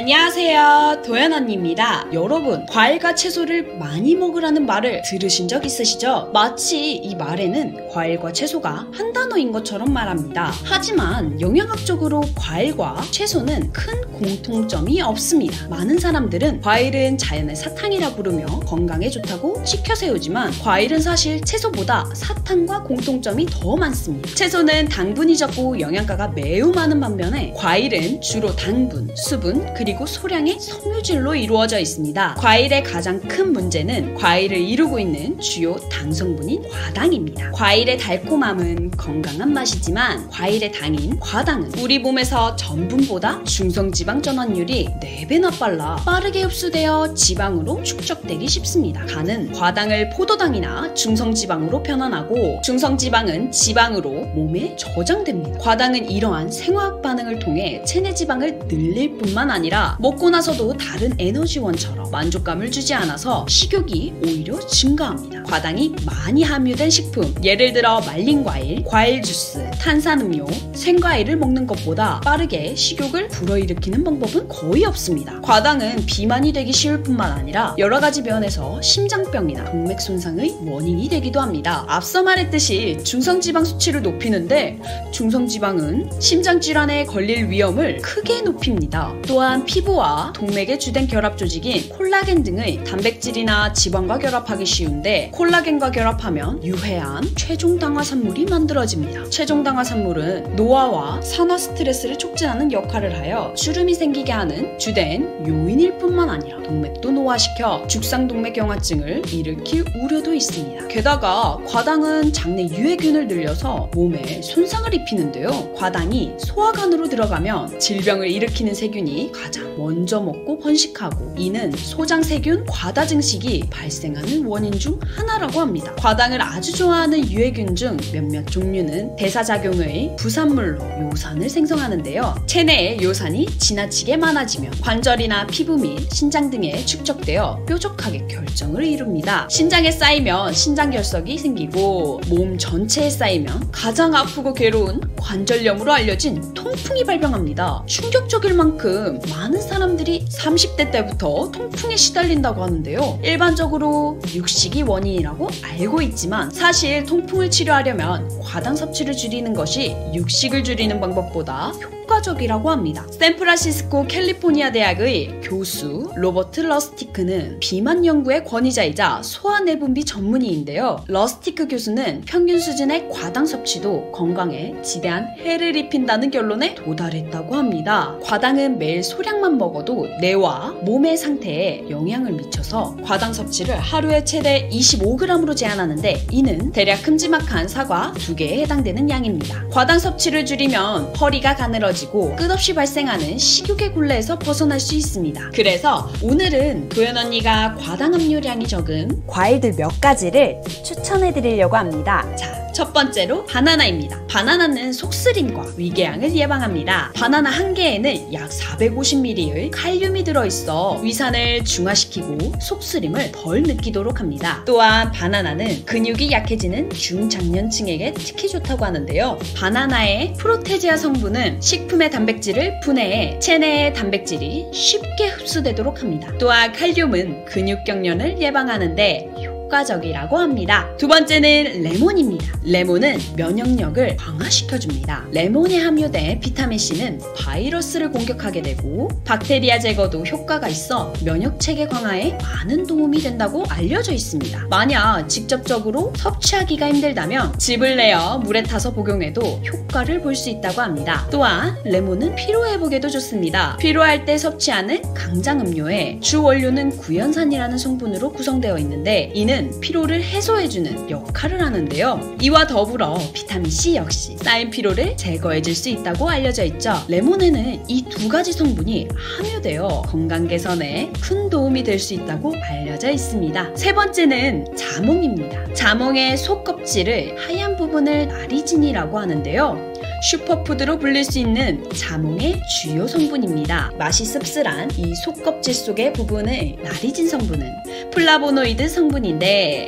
안녕하세요, 도연 언니입니다. 여러분, 과일과 채소를 많이 먹으라는 말을 들으신 적 있으시죠? 마치 이 말에는 과일과 채소가 한 단어인 것처럼 말합니다. 하지만 영양학적으로 과일과 채소는 큰 공통점이 없습니다. 많은 사람들은 과일은 자연의 사탕이라 부르며 건강에 좋다고 시켜 세우지만 과일은 사실 채소보다 사탕과 공통점이 더 많습니다. 채소는 당분이 적고 영양가가 매우 많은 반면에 과일은 주로 당분, 수분, 그리고 소량의 섬유질로 이루어져 있습니다. 과일의 가장 큰 문제는 과일을 이루고 있는 주요 당 성분인 과당입니다. 과일의 달콤함은 건강한 맛이지만 과일의 당인 과당은 우리 몸에서 전분보다 중성지방 전환율이 4배나 빨라 빠르게 흡수되어 지방으로 축적되기 쉽습니다. 간은 과당을 포도당이나 중성지방으로 변환하고 중성지방은 지방으로 몸에 저장됩니다. 과당은 이러한 생화학 반응을 통해 체내 지방을 늘릴 뿐만 아니라 먹고 나서도 다른 에너지원처럼 만족감을 주지 않아서 식욕이 오히려 증가합니다. 과당이 많이 함유된 식품, 예를 들어 말린 과일, 과일 주스, 탄산음료, 생과일을 먹는 것보다 빠르게 식욕을 불어일으키는 방법은 거의 없습니다. 과당은 비만이 되기 쉬울 뿐만 아니라 여러 가지 면에서 심장병이나 동맥 손상의 원인이 되기도 합니다. 앞서 말했듯이 중성지방 수치를 높이는데 중성지방은 심장질환에 걸릴 위험을 크게 높입니다. 또한 피부와 동맥의 주된 결합 조직인 콜라겐 등의 단백질이나 지방과 결합하기 쉬운데 콜라겐과 결합하면 유해한 최종당화산물이 만들어집니다. 최종당화산물은 노화와 산화 스트레스를 촉진하는 역할을 하여 주름이 생기게 하는 주된 요인일 뿐만 아니라 동맥도 노화시켜 죽상동맥경화증을 일으킬 우려도 있습니다. 게다가 과당은 장내 유해균을 늘려서 몸에 손상을 입히는데요. 과당이 소화관으로 들어가면 질병을 일으키는 세균이 가장 먼저 먹고 번식하고 이는 소장세균 과다증식이 발생하는 원인 중 하나라고 합니다. 과당을 아주 좋아하는 유해균 중 몇몇 종류는 대사작용의 부산물로 요산을 생성하는데요. 체내에 요산이 지나치게 많아지면 관절이나 피부 및 신장 등에 축적되어 뾰족하게 결정을 이룹니다. 신장에 쌓이면 신장결석이 생기고 몸 전체에 쌓이면 가장 아프고 괴로운 관절염으로 알려진 통풍이 발병합니다. 충격적일 만큼 많은 사람들이 30대 때부터 통풍에 시달린다고 하는데요. 일반적으로 육식이 원인이라고 알고 있지만 사실 통풍을 치료하려면 과당 섭취를 줄이는 것이 육식을 줄이는 방법보다 효과적이라고 합니다. 샌프란시스코 캘리포니아 대학의 교수 로버트 러스티크는 비만 연구의 권위자이자 소화내분비 전문의인데요. 러스티크 교수는 평균 수준의 과당 섭취도 건강에 지대한 해를 입힌다는 결론에 도달했다고 합니다. 과당은 매일 소량만 먹어도 뇌와 몸의 상태에 영향을 미쳐서 과당 섭취를 하루에 최대 25g으로 제한하는데 이는 대략 큼지막한 사과 2개에 해당되는 양입니다. 과당 섭취를 줄이면 허리가 가늘어지고 끝없이 발생하는 식욕의 굴레에서 벗어날 수 있습니다. 그래서 오늘은 도연 언니가 과당 함유량이 적은 과일들 몇 가지를 추천해 드리려고 합니다. 자, 첫 번째로 바나나입니다. 바나나는 속쓰림과 위궤양을 예방합니다. 바나나 한 개에는 약 450ml의 칼륨이 들어있어 위산을 중화시키고 속쓰림을 덜 느끼도록 합니다. 또한 바나나는 근육이 약해지는 중장년층에게 특히 좋다고 하는데요. 바나나의 프로테지아 성분은 식품의 단백질을 분해해 체내의 단백질이 쉽게 흡수되도록 합니다. 또한 칼륨은 근육경련을 예방하는데 효과적이라고 합니다. 두 번째는 레몬입니다. 레몬은 면역력을 강화시켜줍니다. 레몬에 함유된 비타민C는 바이러스를 공격하게 되고 박테리아 제거도 효과가 있어 면역체계 강화에 많은 도움이 된다고 알려져 있습니다. 만약 직접적으로 섭취하기가 힘들다면 즙을 내어 물에 타서 복용해도 효과를 볼 수 있다고 합니다. 또한 레몬은 피로회복에도 좋습니다. 피로할 때 섭취하는 강장음료의 주 원료는 구연산이라는 성분으로 구성되어 있는데 이는 피로를 해소해주는 역할을 하는데요. 이와 더불어 비타민C 역시 쌓인 피로를 제거해줄 수 있다고 알려져 있죠. 레몬에는 이 두 가지 성분이 함유되어 건강 개선에 큰 도움이 될 수 있다고 알려져 있습니다. 세 번째는 자몽입니다. 자몽의 속껍질을 하얀 부분을 나리진이라고 하는데요. 슈퍼푸드로 불릴 수 있는 자몽의 주요 성분입니다. 맛이 씁쓸한 이 속껍질 속의 부분의 나리진 성분은 플라보노이드 성분인데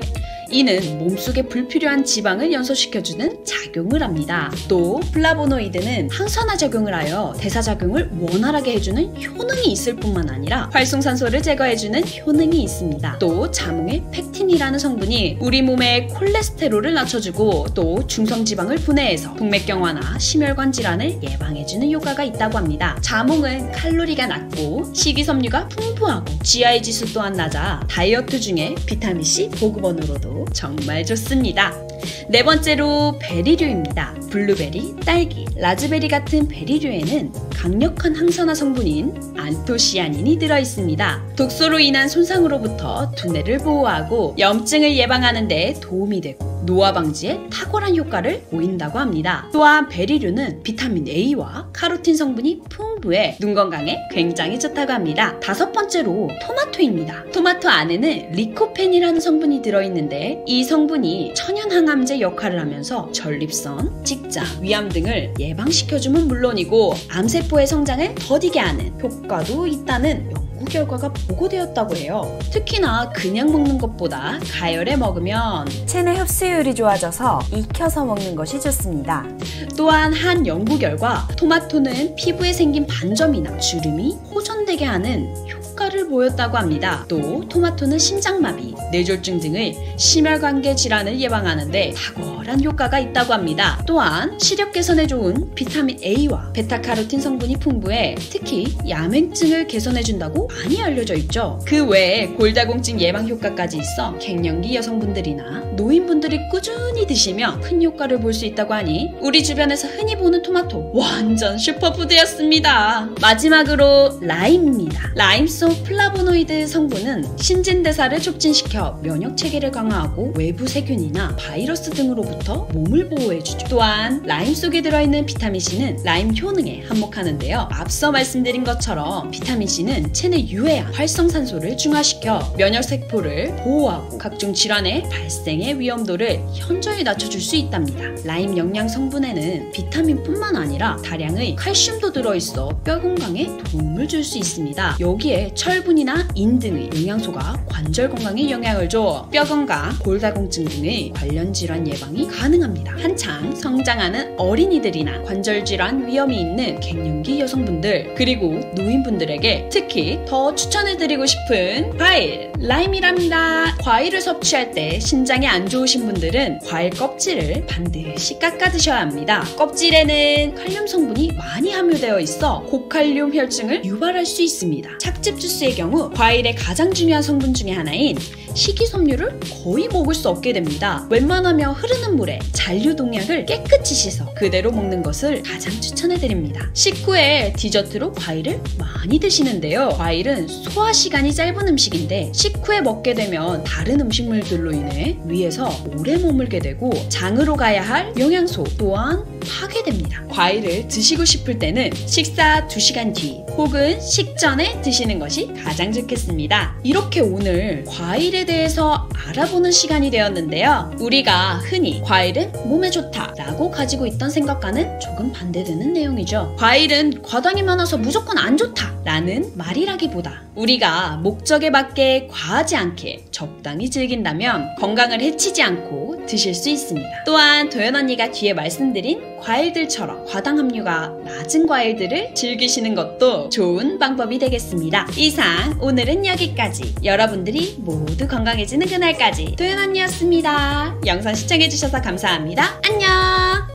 이는 몸속에 불필요한 지방을 연소시켜주는 작용을 합니다. 또 플라보노이드는 항산화 작용을 하여 대사작용을 원활하게 해주는 효능이 있을 뿐만 아니라 활성산소를 제거해주는 효능이 있습니다. 또 자몽의 펙틴이라는 성분이 우리 몸의 콜레스테롤을 낮춰주고 또 중성지방을 분해해서 동맥경화나 심혈관 질환을 예방해주는 효과가 있다고 합니다. 자몽은 칼로리가 낮고 식이섬유가 풍부하고 GI 지수 또한 낮아 다이어트 중에 비타민C 보급원으로도 정말 좋습니다. 네 번째로 베리류입니다. 블루베리, 딸기, 라즈베리 같은 베리류에는 강력한 항산화 성분인 안토시아닌이 들어있습니다. 독소로 인한 손상으로부터 두뇌를 보호하고 염증을 예방하는 데 도움이 되고 노화 방지에 탁월한 효과를 보인다고 합니다. 또한 베리류는 비타민 A와 카로틴 성분이 풍부해 눈 건강에 굉장히 좋다고 합니다. 다섯 번째로 토마토입니다. 토마토 안에는 리코펜이라는 성분이 들어있는데 이 성분이 천연항암제 역할을 하면서 전립선, 직장, 위암 등을 예방시켜주면 물론이고 암세포의 성장을 더디게 하는 효과도 있다는 연구 결과가 보고되었다고 해요. 특히나 그냥 먹는 것보다 가열해 먹으면 체내 흡수율이 좋아져서 익혀서 먹는 것이 좋습니다. 또한 한 연구 결과 토마토는 피부에 생긴 반점이나 주름이 호전되게 하는 효과를 보였다고 합니다. 또 토마토는 심장마비, 뇌졸중 등의 심혈관계 질환을 예방하는데 탁월한 효과가 있다고 합니다. 또한 시력 개선에 좋은 비타민 A와 베타카로틴 성분이 풍부해 특히 야맹증을 개선해준다고 많이 알려져 있죠. 그 외에 골다공증 예방 효과까지 있어 갱년기 여성분들이나 노인분들이 꾸준히 드시면 큰 효과를 볼 수 있다고 하니 우리 주변에서 흔히 보는 토마토 완전 슈퍼푸드였습니다. 마지막으로 라임입니다. 라임 속 플라보노이드 성분은 신진대사를 촉진시켜 면역체계를 강화하고 외부 세균이나 바이러스 등으로부터 몸을 보호해주죠. 또한 라임 속에 들어있는 비타민C는 라임 효능에 한몫하는데요. 앞서 말씀드린 것처럼 비타민C는 체내 유해한 활성산소를 중화시켜 면역세포를 보호하고 각종 질환의 발생의 위험도를 현저히 낮춰줄 수 있답니다. 라임 영양 성분에는 비타민뿐만 아니라 다량의 칼슘도 들어있어 뼈 건강에 도움을 줄 수 있습니다. 여기에 철분이나 인 등의 영양소가 관절 건강에 영향을 줘 뼈 건강, 골다공증 등의 관련 질환 예방이 가능합니다. 한창 성장하는 어린이들이나 관절 질환 위험이 있는 갱년기 여성분들 그리고 노인분들에게 특히 더 추천해드리고 싶은 과일 라임이랍니다. 과일을 섭취할 때 신장에 안 좋으신 분들은 과일 껍질을 반드시 깎아 드셔야 합니다. 껍질에는 칼륨 성분이 많이 함유되어 있어 고칼륨 혈증을 유발할 수 있습니다. 착즙 주스의 경우 과일의 가장 중요한 성분 중에 하나인 식이섬유를 거의 먹을 수 없게 됩니다. 웬만하면 흐르는 물에 잔류동약을 깨끗이 씻어 그대로 먹는 것을 가장 추천해드립니다. 식후에 디저트로 과일을 많이 드시는데요. 과일은 소화 시간이 짧은 음식인데 식후에 먹게 되면 다른 음식물들로 인해 위에서 오래 머물게 되고 장으로 가야 할 영양소 또한 파괴됩니다. 과일을 드시고 싶을 때는 식사 2시간 뒤 혹은 식전에 드시는 것이 가장 좋겠습니다. 이렇게 오늘 과일에 대해서 알아보는 시간이 되었는데요. 우리가 흔히 과일은 몸에 좋다 라고 가지고 있던 생각과는 조금 반대되는 내용이죠. 과일은 과당이 많아서 무조건 안 좋다 라는 말이라기보다 우리가 목적에 맞게 과하지 않게 적당히 즐긴다면 건강을 해치지 않고 드실 수 있습니다. 또한 도연 언니가 뒤에 말씀드린 과일들처럼 과당 함유가 낮은 과일들을 즐기시는 것도 좋은 방법이 되겠습니다. 이상 오늘은 여기까지. 여러분들이 모두 건강해지는 그날까지 도연 언니였습니다. 영상 시청해주셔서 감사합니다. 안녕!